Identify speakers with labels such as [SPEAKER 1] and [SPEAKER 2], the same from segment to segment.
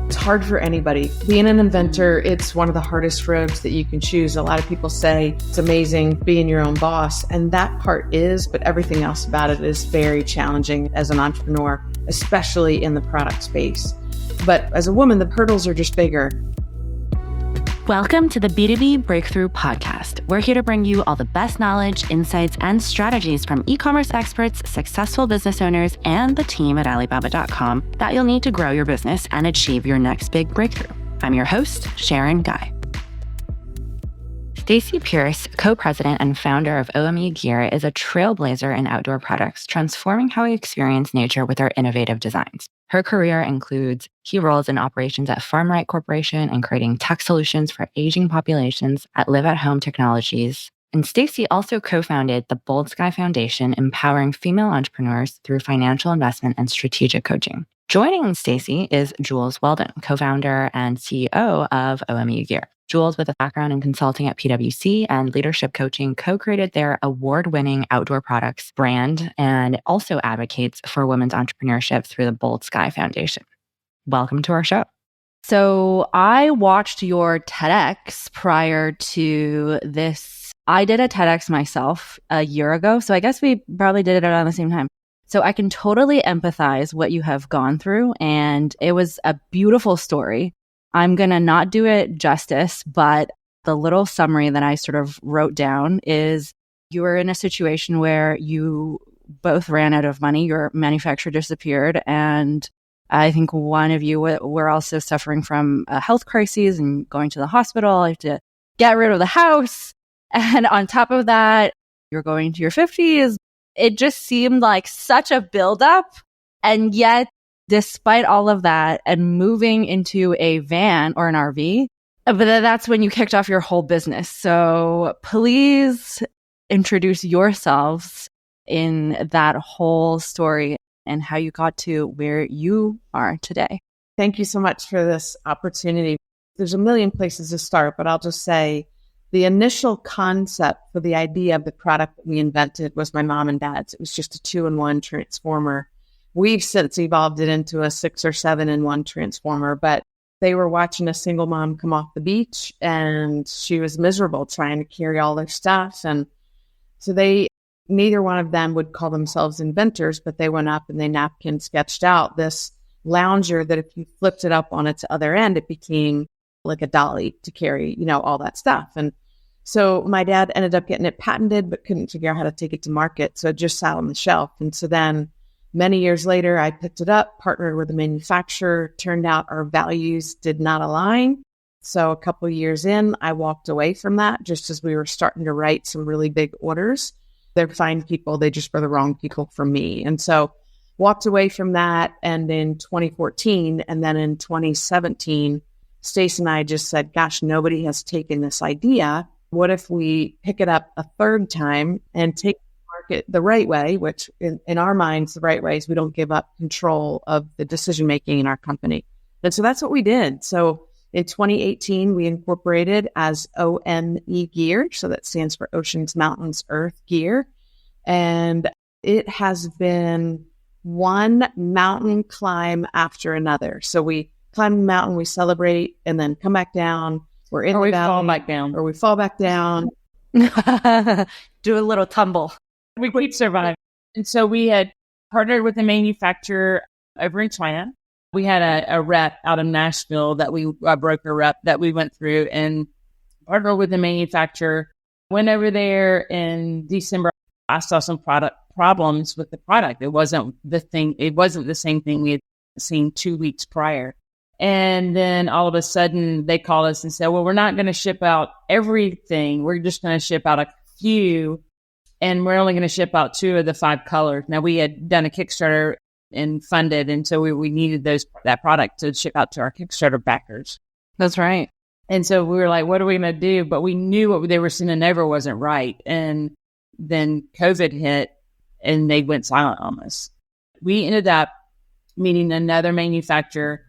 [SPEAKER 1] It's hard for anybody. Being an inventor, it's one of the hardest roads that you can choose. A lot of people say it's amazing being your own boss, and that part is, but everything else about it is very challenging as an entrepreneur, especially in the product space. But as a woman, the hurdles are just bigger.
[SPEAKER 2] Welcome to the B2B Breakthrough podcast. We're here to bring you all the best knowledge, insights, and strategies from e-commerce experts, successful business owners, and the team at Alibaba.com that you'll need to grow your business and achieve your next big breakthrough. I'm your host, Sharon Gai. Stacy Pierce, co-president and founder of O.M.E Gear, is a trailblazer in outdoor products, transforming how we experience nature with our innovative designs. Her career includes key roles in operations at Farmright Corporation and creating tech solutions for aging populations at Live at Home Technologies. And Stacy also co-founded the Bold Sky Foundation, empowering female entrepreneurs through financial investment and strategic coaching. Joining Stacy is Jules Weldon, co-founder and CEO of O.M.E Gear. Jules, with a background in consulting at PwC and leadership coaching, co-created their award-winning outdoor products brand and also advocates for women's entrepreneurship through the Bold Sky Foundation. Welcome to our show.
[SPEAKER 3] So I watched your TEDx prior to this. I did a TEDx myself a year ago, so I guess we probably did it around the same time. So I can totally empathize what you have gone through, and it was a beautiful story. I'm going to not do it justice, but the little summary that I sort of wrote down is you were in a situation where you both ran out of money, your manufacturer disappeared, and I think one of you were also suffering from a health crisis and going to the hospital. You have to get rid of the house. And on top of that, you're going to your 50s. It just seemed like such a buildup. And yet, despite all of that and moving into a van or an RV, but that's when you kicked off your whole business. So please introduce yourselves in that whole story and how you got to where you are today.
[SPEAKER 1] Thank you so much for this opportunity. There's a million places to start, but I'll just say the initial concept for the idea of the product that we invented was my mom and dad's. It was just a 2-in-1 transformer. We've since evolved it into a 6 or 7-in-1 transformer, but they were watching a single mom come off the beach and she was miserable trying to carry all their stuff. And so neither one of them would call themselves inventors, but they went up and they napkin sketched out this lounger that if you flipped it up on its other end, it became like a dolly to carry, all that stuff. And so my dad ended up getting it patented, but couldn't figure out how to take it to market. So it just sat on the shelf. And so then many years later, I picked it up, partnered with a manufacturer. Turned out our values did not align. So a couple of years in, I walked away from that just as we were starting to write some really big orders. They're fine people. They just were the wrong people for me. And so walked away from that. And in 2014 and then in 2017, Stace and I just said, gosh, nobody has taken this idea. What if we pick it up a third time and take it the right way, which in our minds, the right way is we don't give up control of the decision-making in our company. And so that's what we did. So in 2018, we incorporated as O.M.E Gear. So that stands for Oceans, Mountains, Earth Gear. And it has been one mountain climb after another. So we climb the mountain, we celebrate, and then come back down. Or we fall back down.
[SPEAKER 3] Do a little tumble.
[SPEAKER 4] We survived. And so we had partnered with a manufacturer over in China. We had a rep out of Nashville a broker rep that we went through and partnered with the manufacturer. Went over there in December. I saw some product problems with the product. It wasn't the same thing we had seen 2 weeks prior. And then all of a sudden they called us and said, well, we're not going to ship out everything. We're just going to ship out a few. And we're only going to ship out 2 of the 5 colors. Now, we had done a Kickstarter and funded, and so we needed that product to ship out to our Kickstarter backers.
[SPEAKER 3] That's right.
[SPEAKER 4] And so we were like, what are we going to do? But we knew what they were sending over wasn't right. And then COVID hit, and they went silent on us. We ended up meeting another manufacturer.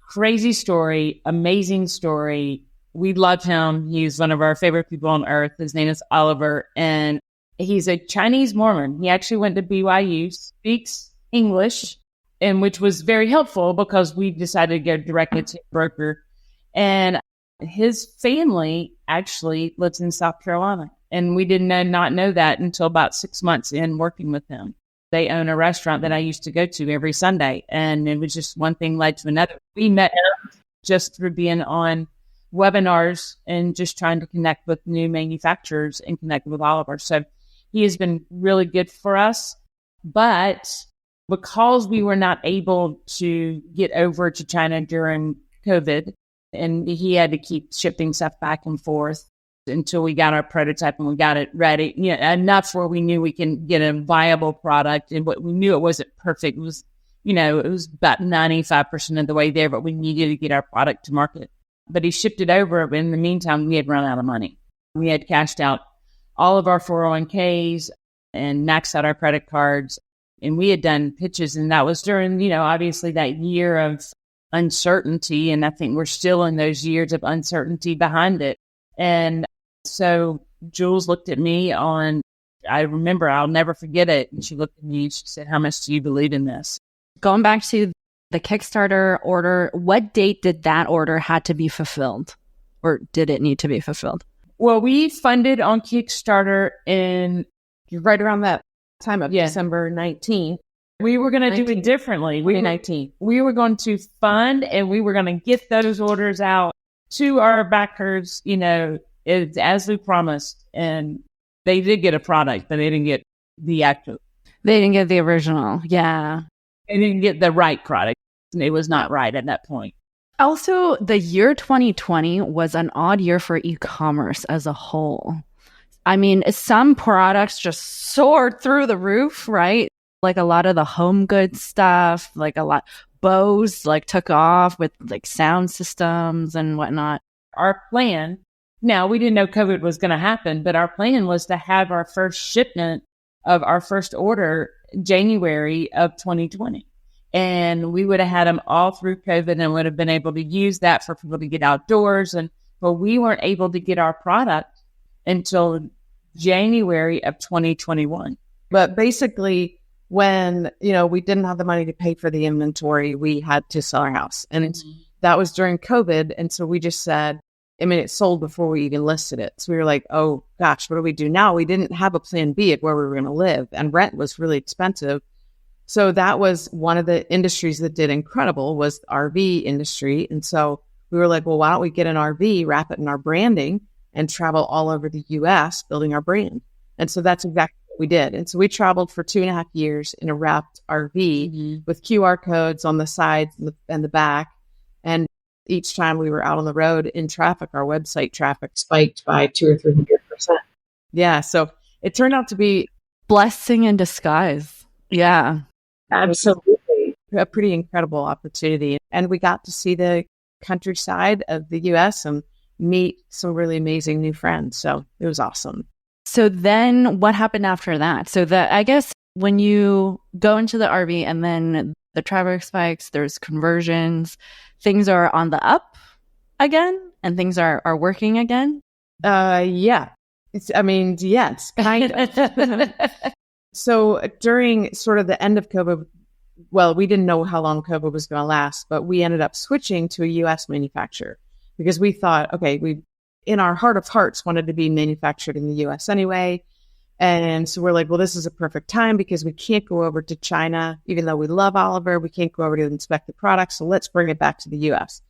[SPEAKER 4] Crazy story, amazing story. We love him. He's one of our favorite people on earth. His name is Oliver, and he's a Chinese Mormon. He actually went to BYU, speaks English, and which was very helpful because we decided to go directly to a broker. And his family actually lives in South Carolina. And we did not know that until about 6 months in working with him. They own a restaurant that I used to go to every Sunday. And it was just one thing led to another. We met him just through being on webinars and just trying to connect with new manufacturers and connect with Oliver. So he has been really good for us. But because we were not able to get over to China during COVID, and he had to keep shipping stuff back and forth until we got our prototype and we got it ready, enough where we knew we can get a viable product. And what we knew it wasn't perfect. It was, it was about 95% of the way there, but we needed to get our product to market. But he shipped it over. But in the meantime, we had run out of money. We had cashed out all of our 401ks and maxed out our credit cards. And we had done pitches. And that was during, obviously that year of uncertainty. And I think we're still in those years of uncertainty behind it. And so Jules looked at me I remember, I'll never forget it. And she looked at me and she said, "How much do you believe in this?"
[SPEAKER 3] Going back to the Kickstarter order, what date did that order had to be fulfilled? Or did it need to be fulfilled?
[SPEAKER 4] Well, we funded on Kickstarter
[SPEAKER 1] right around that time of December 19th.
[SPEAKER 4] We were going to do it differently.
[SPEAKER 1] 2019.
[SPEAKER 4] We were going to fund and we were going to get those orders out to our backers, as we promised. And they did get a product, but they didn't get the actual.
[SPEAKER 3] They didn't get the original. Yeah.
[SPEAKER 4] They didn't get the right product. It was not right at that point.
[SPEAKER 3] Also, the year 2020 was an odd year for e-commerce as a whole. I mean, some products just soared through the roof, right? Like a lot of the home goods stuff, Bose took off with sound systems and whatnot.
[SPEAKER 4] Our plan, now we didn't know COVID was going to happen, but our plan was to have our first shipment of our first order January of 2020. And we would have had them all through COVID and would have been able to use that for people to get outdoors. But we weren't able to get our product until January of 2021.
[SPEAKER 1] But basically, when, we didn't have the money to pay for the inventory, we had to sell our house. And that was during COVID. And so we just said, it sold before we even listed it. So we were like, oh gosh, what do we do now? We didn't have a plan B at where we were going to live, and rent was really expensive. So that was one of the industries that did incredible, was the RV industry. And so we were like, well, why don't we get an RV, wrap it in our branding, and travel all over the US building our brand? And so that's exactly what we did. And so we traveled for 2.5 years in a wrapped RV with QR codes on the sides and the back. And each time we were out on the road in traffic, our website traffic spiked by 200 or 300%. Yeah. So it turned out to be
[SPEAKER 3] blessing in disguise. Yeah.
[SPEAKER 1] Absolutely. A pretty incredible opportunity. And we got to see the countryside of the US and meet some really amazing new friends. So it was awesome.
[SPEAKER 3] So then what happened after that? So I guess when you go into the RV and then the traffic spikes, there's conversions, things are on the up again and things are working again?
[SPEAKER 1] Yeah. Yes, kind of. So during sort of the end of COVID, well, we didn't know how long COVID was going to last, but we ended up switching to a U.S. manufacturer because we thought, okay, we, in our heart of hearts, wanted to be manufactured in the U.S. anyway. And so we're like, well, this is a perfect time because we can't go over to China, even though we love Oliver, we can't go over to inspect the product. So let's bring it back to the U.S.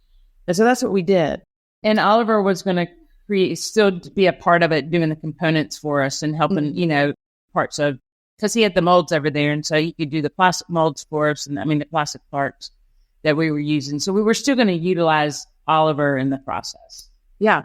[SPEAKER 1] And so that's what we did.
[SPEAKER 4] And Oliver was going to still be a part of it, doing the components for us and helping, parts of, because he had the molds over there. And so he could do the plastic molds for us. And the plastic parts that we were using. So we were still going to utilize Oliver in the process.
[SPEAKER 1] Yeah.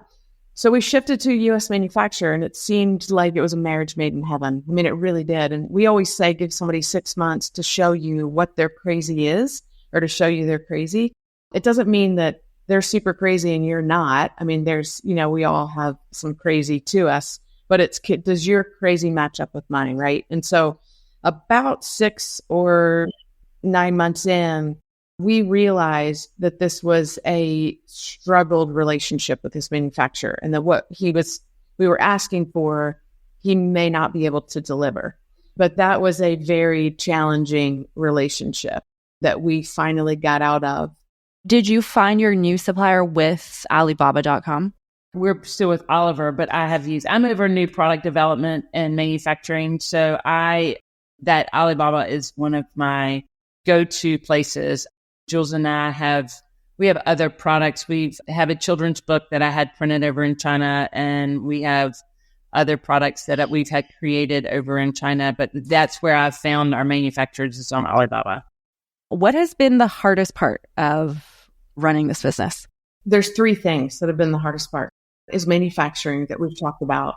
[SPEAKER 1] So we shifted to a U.S. manufacturer, and it seemed like it was a marriage made in heaven. It really did. And we always say, give somebody 6 months to show you what their crazy is, or to show you they're crazy. It doesn't mean that they're super crazy and you're not. There's, we all have some crazy to us, but does your crazy match up with mine, right? And so about 6 or 9 months in, we realized that this was a struggled relationship with his manufacturer, and that what we were asking for, he may not be able to deliver. But that was a very challenging relationship. that we finally got out of.
[SPEAKER 3] Did you find your new supplier with Alibaba.com?
[SPEAKER 4] We're still with Oliver, but I'm over new product development and manufacturing. So that Alibaba is one of my go-to places. Jules and I we have other products. We have a children's book that I had printed over in China, and we have other products that we've had created over in China. But that's where I've found our manufacturers is on Alibaba.
[SPEAKER 3] What has been the hardest part of running this business?
[SPEAKER 1] There's three things that have been the hardest part. Is manufacturing that we've talked about,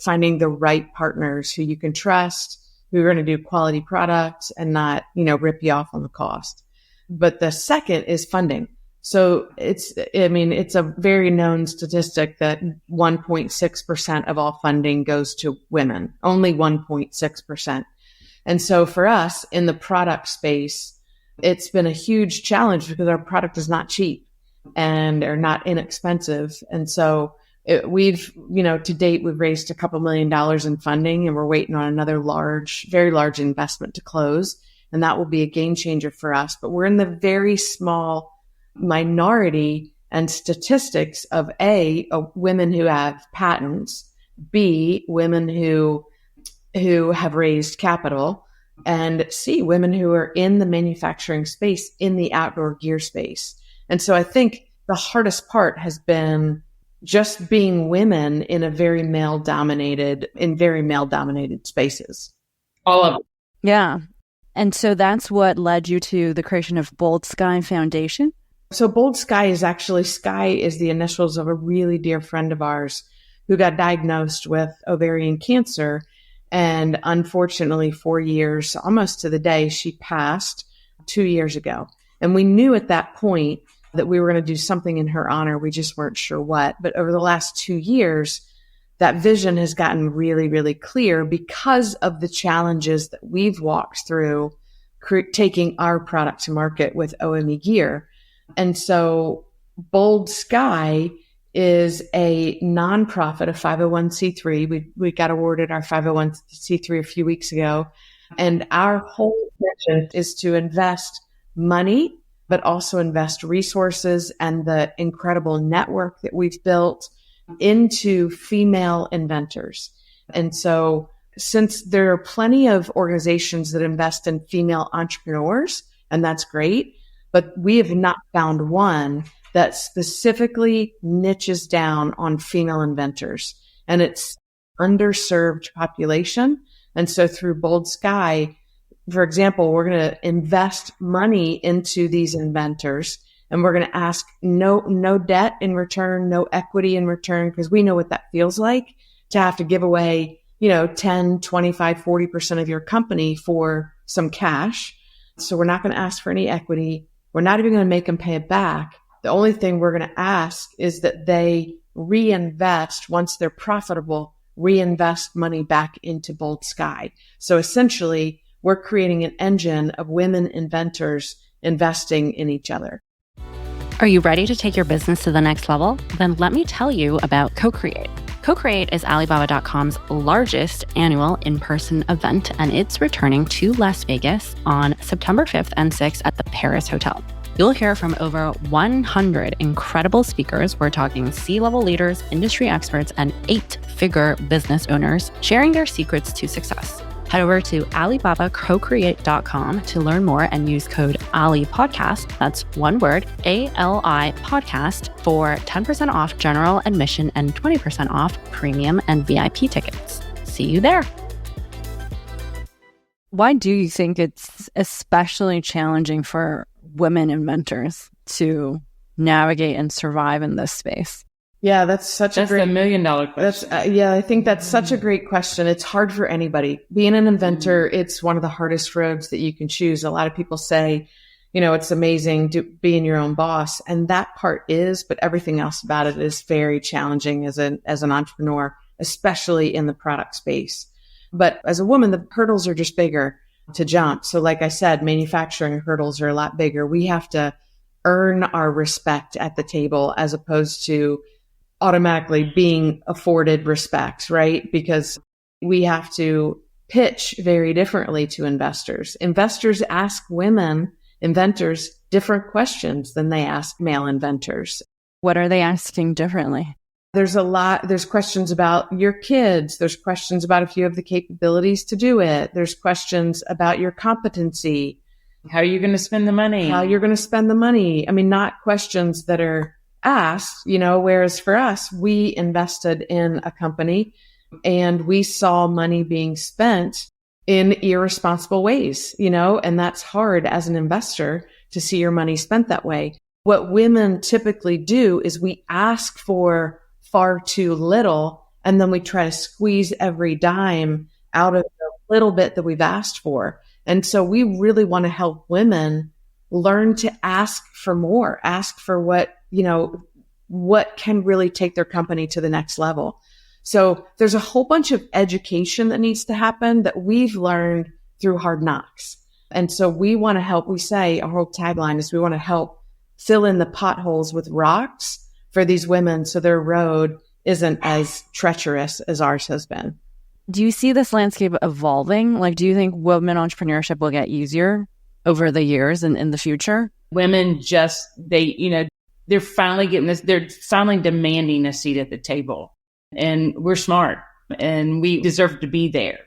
[SPEAKER 1] finding the right partners who you can trust, who are going to do quality products and not, rip you off on the cost. But the second is funding. So it's a very known statistic that 1.6% of all funding goes to women, only 1.6%. And so for us in the product space, it's been a huge challenge because our product is not cheap and are not inexpensive. And so to date, we've raised $2 million in funding, and we're waiting on another very large investment to close. And that will be a game changer for us. But we're in the very small minority and statistics of women who have patents, B, women who have raised capital, and C, women who are in the manufacturing space, in the outdoor gear space. And so I think the hardest part has been just being women in very male dominated spaces.
[SPEAKER 4] All of it.
[SPEAKER 3] Yeah. And so that's what led you to the creation of Bold Sky Foundation.
[SPEAKER 1] So Bold Sky is the initials of a really dear friend of ours who got diagnosed with ovarian cancer. And unfortunately, 4 years, almost to the day, she passed 2 years ago. And we knew at that point that we were going to do something in her honor. We just weren't sure what. But over the last 2 years, that vision has gotten really, really clear because of the challenges that we've walked through taking our product to market with O.M.E gear. And so Bold Sky is a nonprofit, a 501c3. We got awarded our 501c3 a few weeks ago. And our whole mission is to invest money, but also invest resources and the incredible network that we've built into female inventors. And so since there are plenty of organizations that invest in female entrepreneurs, and that's great, but we have not found one that specifically niches down on female inventors. And it's underserved population. And so through Bold Sky, for example, we're going to invest money into these inventors, and we're going to ask no debt in return, no equity in return, because we know what that feels like to have to give away, 10, 25, 40% of your company for some cash. So we're not going to ask for any equity. We're not even going to make them pay it back. The only thing we're going to ask is that they reinvest, once they're profitable, reinvest money back into Bold Sky. So essentially, we're creating an engine of women inventors investing in each other.
[SPEAKER 2] Are you ready to take your business to the next level? Then let me tell you about Co-Create. Co-Create is Alibaba.com's largest annual in-person event, and it's returning to Las Vegas on September 5th and 6th at the Paris Hotel. You'll hear from over 100 incredible speakers. We're talking C-level leaders, industry experts, and 8-figure business owners sharing their secrets to success. Head over to AlibabaCoCreate.com to learn more and use code AliPodcast, that's one word, ALI Podcast, for 10% off general admission and 20% off premium and VIP tickets. See you there.
[SPEAKER 3] Why do you think it's especially challenging for women inventors to navigate and survive in this space?
[SPEAKER 1] Yeah, that's a $1 million
[SPEAKER 4] question.
[SPEAKER 1] I think that's such a great question. It's hard for anybody. Being an inventor, it's one of the hardest roads that you can choose. A lot of people say, it's amazing being your own boss. And that part is, but everything else about it is very challenging as an entrepreneur, especially in the product space. But as a woman, the hurdles are just bigger to jump. So like I said, manufacturing hurdles are a lot bigger. We have to earn our respect at the table as opposed to automatically being afforded respect, right? Because we have to pitch very differently to investors. Investors ask women inventors different questions than they ask male inventors.
[SPEAKER 3] What are they asking differently?
[SPEAKER 1] There's questions about your kids. There's questions about if you have the capabilities to do it. There's questions about your competency.
[SPEAKER 4] How are you going to spend the money?
[SPEAKER 1] How you're going to spend the money. I mean, not questions that are asked, whereas for us, we invested in a company and we saw money being spent in irresponsible ways, and that's hard as an investor to see your money spent that way. What women typically do is we ask for far too little, and then we try to squeeze every dime out of the little bit that we've asked for. And so we really want to help women learn to ask for more, ask for what can really take their company to the next level. So there's a whole bunch of education that needs to happen that we've learned through hard knocks. And so we want to help. We say our whole tagline is we want to help fill in the potholes with rocks for these women so their road isn't as treacherous as ours has been.
[SPEAKER 3] Do you see this landscape evolving? Like, do you think women entrepreneurship will get easier over the years and in the future?
[SPEAKER 4] Women they're finally getting this, they're finally demanding a seat at the table. And we're smart and we deserve to be there.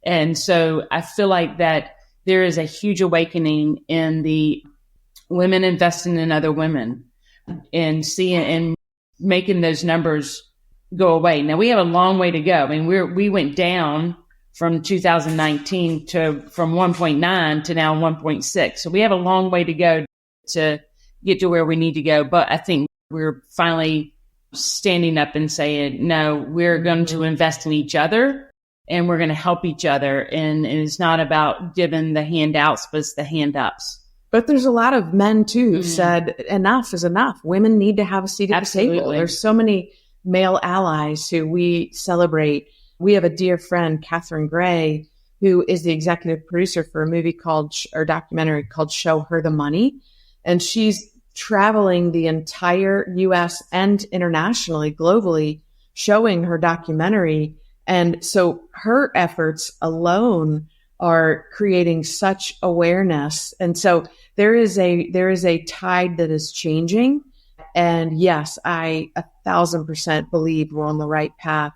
[SPEAKER 4] And so I feel like that there is a huge awakening in the women investing in other women and seeing and making those numbers go away. Now we have a long way to go. I mean, we went down from 2019 from 1.9 to now 1.6. So we have a long way to go to get to where we need to go. But I think we're finally standing up and saying, no, we're going to invest in each other and we're going to help each other. And it's not about giving the handouts, but it's the hand ups.
[SPEAKER 1] But there's a lot of men too who said enough is enough. Women need to have a seat at the table. There's so many male allies who we celebrate. We have a dear friend, Catherine Gray, who is the executive producer for a movie documentary called Show Her the Money. And she's traveling the entire US and internationally, globally, showing her documentary. And so her efforts alone are creating such awareness. And so there is a tide that is changing. And yes, I 1,000% believe we're on the right path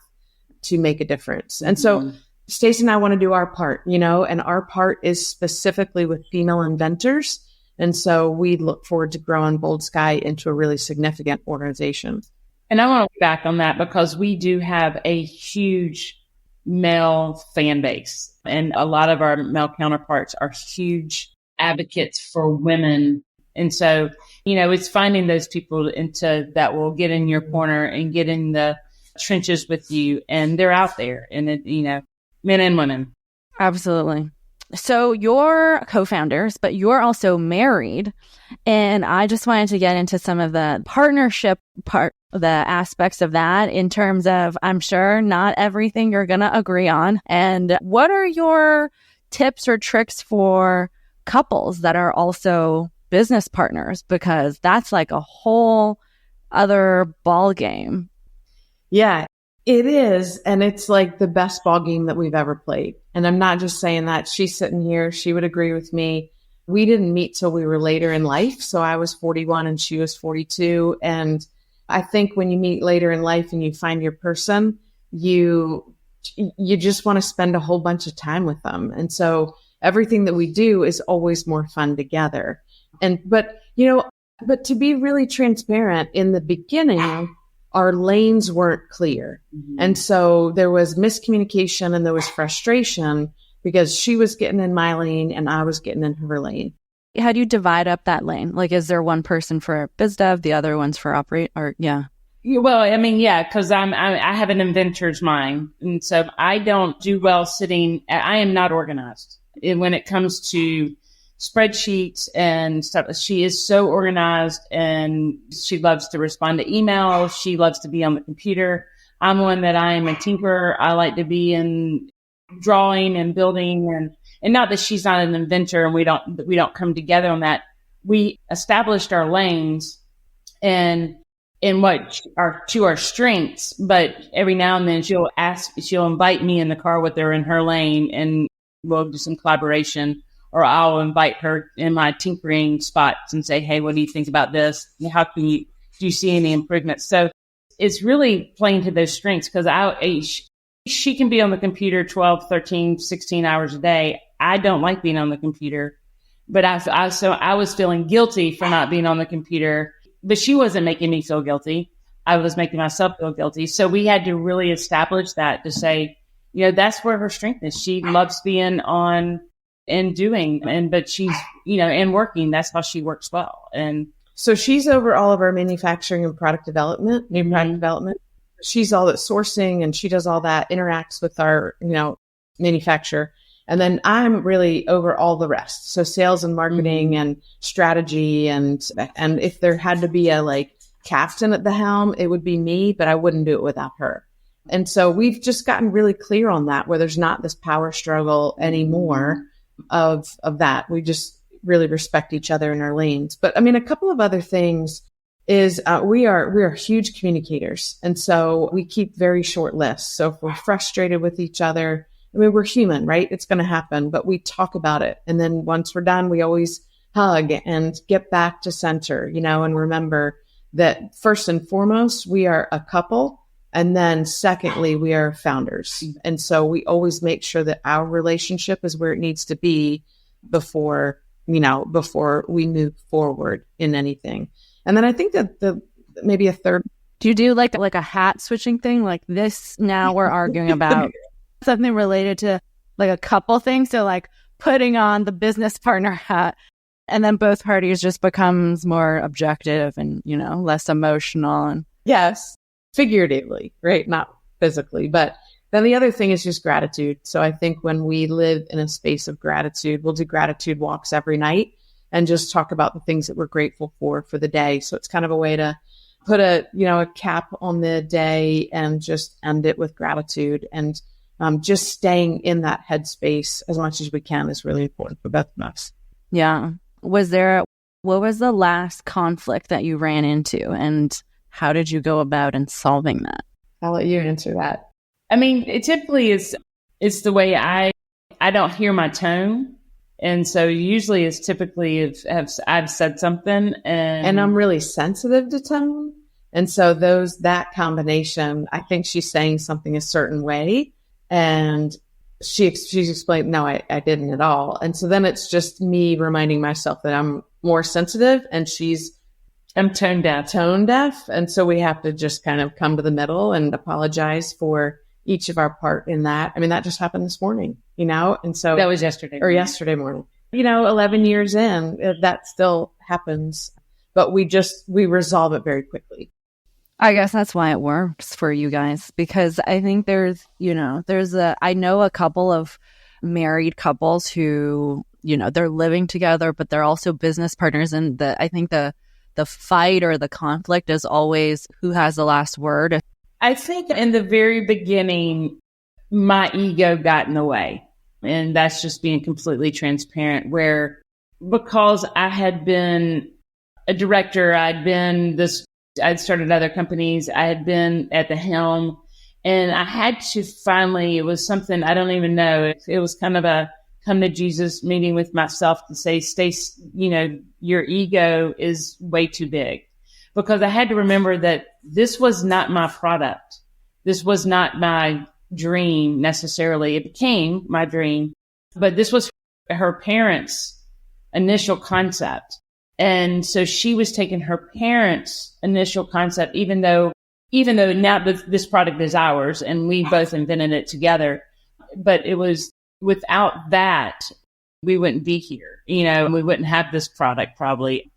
[SPEAKER 1] to make a difference. And so Stace and I want to do our part, and our part is specifically with female inventors. And so we look forward to growing Bold Sky into a really significant organization.
[SPEAKER 4] And I want to back on that because we do have a huge male fan base. And a lot of our male counterparts are huge advocates for women. And so, it's finding those people that will get in your corner and get in the trenches with you. And they're out there and, men and women.
[SPEAKER 3] Absolutely. So you're co-founders, but you're also married. And I just wanted to get into some of the partnership the aspects of that in terms of, I'm sure not everything you're going to agree on. And what are your tips or tricks for couples that are also business partners? Because that's like a whole other ball game.
[SPEAKER 1] Yeah, it is. And it's like the best ball game that we've ever played. And I'm not just saying that. She's sitting here. She would agree with me. We didn't meet till we were later in life. So I was 41 and she was 42. And I think when you meet later in life and you find your person, you just want to spend a whole bunch of time with them. And so everything that we do is always more fun together. But to be really transparent, in the beginning, our lanes weren't clear. Mm-hmm. And so there was miscommunication and there was frustration because she was getting in my lane and I was getting in her lane.
[SPEAKER 3] How do you divide up that lane? Like, is there one person for biz dev, the other one's for operate, or yeah?
[SPEAKER 4] Well, I mean, yeah, because I have an inventor's mind. And so I don't do well I am not organized. When it comes to spreadsheets and stuff, she is so organized and she loves to respond to emails. She loves to be on the computer. I'm one that I am a tinkerer. I like to be in drawing and building and not that she's not an inventor and we don't come together on that. We established our lanes and in what are to our strengths, but every now and then she'll invite me in the car with her in her lane and we'll do some collaboration. or I'll invite her in my tinkering spots and say, hey, what do you think about this? How do you see any improvements? So it's really playing to those strengths, because she can be on the computer 12, 13, 16 hours a day. I don't like being on the computer, but I was feeling guilty for not being on the computer, but she wasn't making me feel guilty. I was making myself feel guilty. So we had to really establish that, to say, that's where her strength is. She loves being on and doing, but she's, and working. That's how she works well. And
[SPEAKER 1] so she's over all of our manufacturing and product development, new product development. She's all that sourcing, and she does all that, interacts with our, manufacturer. And then I'm really over all the rest. So sales and marketing and strategy. And if there had to be a captain at the helm, it would be me, but I wouldn't do it without her. And so we've just gotten really clear on that, where there's not this power struggle anymore of that. We just really respect each other in our lanes. But I mean, a couple of other things is we are huge communicators. And so we keep very short lists. So if we're frustrated with each other, I mean, we're human, right? It's going to happen, but we talk about it. And then once we're done, we always hug and get back to center, and remember that first and foremost, we are a couple. And then secondly, we are founders. And so we always make sure that our relationship is where it needs to be before we move forward in anything. And then I think that maybe a third.
[SPEAKER 3] Do you do like a hat switching thing? Like this, now we're arguing about something related to like a couple things. So putting on the business partner hat, and then both parties just becomes more objective and, less emotional. And
[SPEAKER 1] yes, figuratively, right? Not physically. But then the other thing is just gratitude. So I think when we live in a space of gratitude, we'll do gratitude walks every night and just talk about the things that we're grateful for the day. So it's kind of a way to put a cap on the day and just end it with gratitude. And just staying in that headspace as much as we can is really important for both of us.
[SPEAKER 3] Yeah. What was the last conflict that you ran into, and how did you go about in solving that?
[SPEAKER 1] I'll let you answer that.
[SPEAKER 4] I mean, it typically it's the way I don't hear my tone. And so usually it's typically if I've said something and
[SPEAKER 1] I'm really sensitive to tone. And so that combination, I think she's saying something a certain way, and she's explained, no, I didn't at all. And so then it's just me reminding myself that I'm more sensitive and I'm tone deaf. And so we have to just kind of come to the middle and apologize for each of our part in that. I mean, that just happened this morning, and so
[SPEAKER 4] that was yesterday
[SPEAKER 1] morning, 11 years in, that still happens, but we resolve it very quickly.
[SPEAKER 3] I guess that's why it works for you guys, because I think I know a couple of married couples who, they're living together, but they're also business partners. And I think the fight or the conflict is always who has the last word.
[SPEAKER 4] I think in the very beginning, my ego got in the way, and that's just being completely transparent, because I had been a director, I'd started other companies, I had been at the helm, and I had to finally, it was something, I don't even know, it was kind of a come to Jesus meeting with myself to say, Stace, your ego is way too big. Because I had to remember that this was not my product. This was not my dream necessarily. It became my dream, but this was her parents' initial concept. And so she was taking her parents' initial concept, even though now this product is ours and we both invented it together. But it was without that, we wouldn't be here, and we wouldn't have this product probably.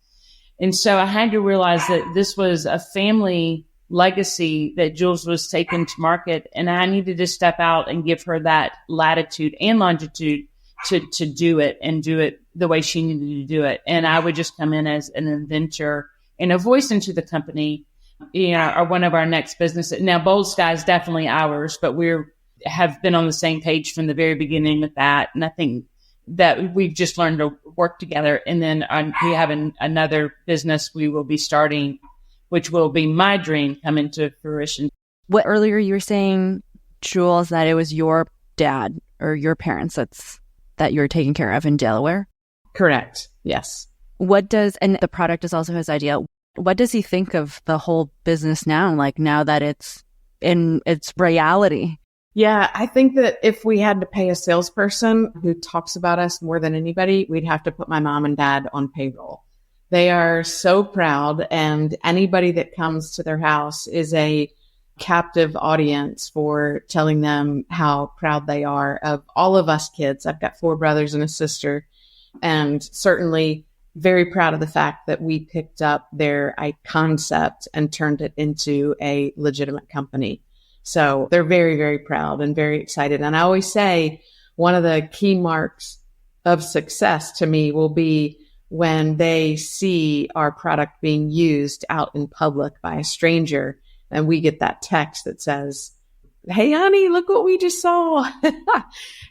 [SPEAKER 4] And so I had to realize that this was a family legacy that Jules was taking to market. And I needed to step out and give her that latitude and longitude to do it and do it the way she needed to do it. And I would just come in as an inventor and a voice into the company, or one of our next businesses. Now, Bold Sky is definitely ours, but have been on the same page from the very beginning with that. And I think that we've just learned to work together. And then we have another business we will be starting, which will be my dream come into fruition.
[SPEAKER 3] What earlier you were saying, Jules, that it was your dad or your parents that you're taking care of in Delaware?
[SPEAKER 1] Correct. Yes.
[SPEAKER 3] And the product is also his idea. What does he think of the whole business now? Like now that it's in its reality?
[SPEAKER 1] Yeah, I think that if we had to pay a salesperson who talks about us more than anybody, we'd have to put my mom and dad on payroll. They are so proud, and anybody that comes to their house is a captive audience for telling them how proud they are of all of us kids. I've got 4 brothers and a sister, and certainly very proud of the fact that we picked up their concept and turned it into a legitimate company. So they're very, very proud and very excited. And I always say one of the key marks of success to me will be when they see our product being used out in public by a stranger and we get that text that says, "Hey, honey, look what we just saw."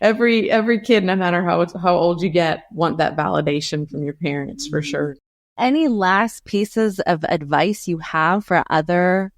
[SPEAKER 1] Every kid, no matter how old you get, want that validation from your parents for sure.
[SPEAKER 3] Any last pieces of advice you have for other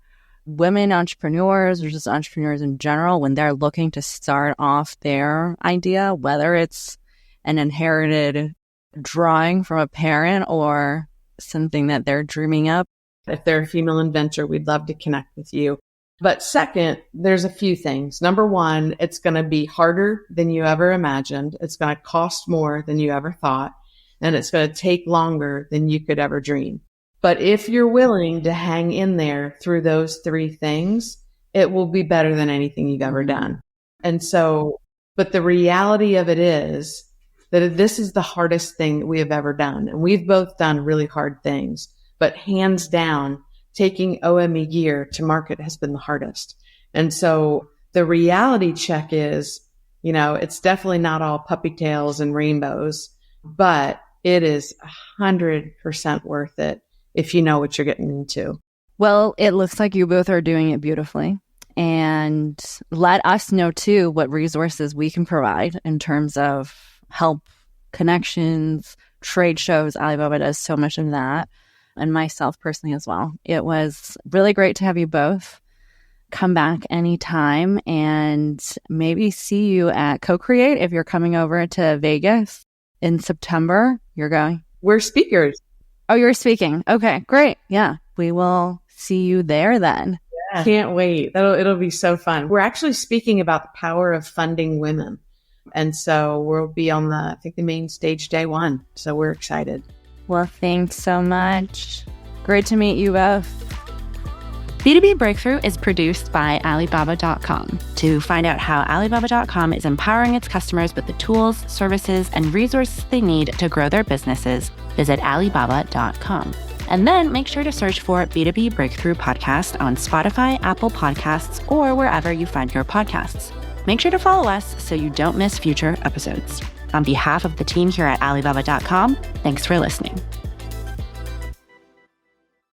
[SPEAKER 3] women entrepreneurs or just entrepreneurs in general when they're looking to start off their idea, whether it's an inherited drawing from a parent or something that they're dreaming up?
[SPEAKER 1] If they're a female inventor, we'd love to connect with you. But second, there's a few things. Number one, it's going to be harder than you ever imagined. It's going to cost more than you ever thought. And it's going to take longer than you could ever dream. But if you're willing to hang in there through those 3 things, it will be better than anything you've ever done. And so, but the reality of it is that this is the hardest thing that we have ever done. And we've both done really hard things, but hands down, taking O.M.E gear to market has been the hardest. And so the reality check is, it's definitely not all puppy tails and rainbows, but it is 100% worth it if you know what you're getting into.
[SPEAKER 3] Well, it looks like you both are doing it beautifully. And let us know, too, what resources we can provide in terms of help, connections, trade shows. Alibaba does so much of that. And myself personally as well. It was really great to have you both. Come back anytime and maybe see you at Co-Create if you're coming over to Vegas in September. You're going?
[SPEAKER 1] We're speakers.
[SPEAKER 3] Oh, you're speaking. Okay, great. Yeah, we will see you there then.
[SPEAKER 1] Yeah. Can't wait. It'll be so fun. We're actually speaking about the power of funding women. And so we'll be on the main stage day 1. So we're excited.
[SPEAKER 3] Well, thanks so much. Great to meet you both.
[SPEAKER 2] B2B Breakthrough is produced by Alibaba.com. To find out how Alibaba.com is empowering its customers with the tools, services, and resources they need to grow their businesses, visit Alibaba.com. And then make sure to search for B2B Breakthrough Podcast on Spotify, Apple Podcasts, or wherever you find your podcasts. Make sure to follow us so you don't miss future episodes. On behalf of the team here at Alibaba.com, thanks for listening.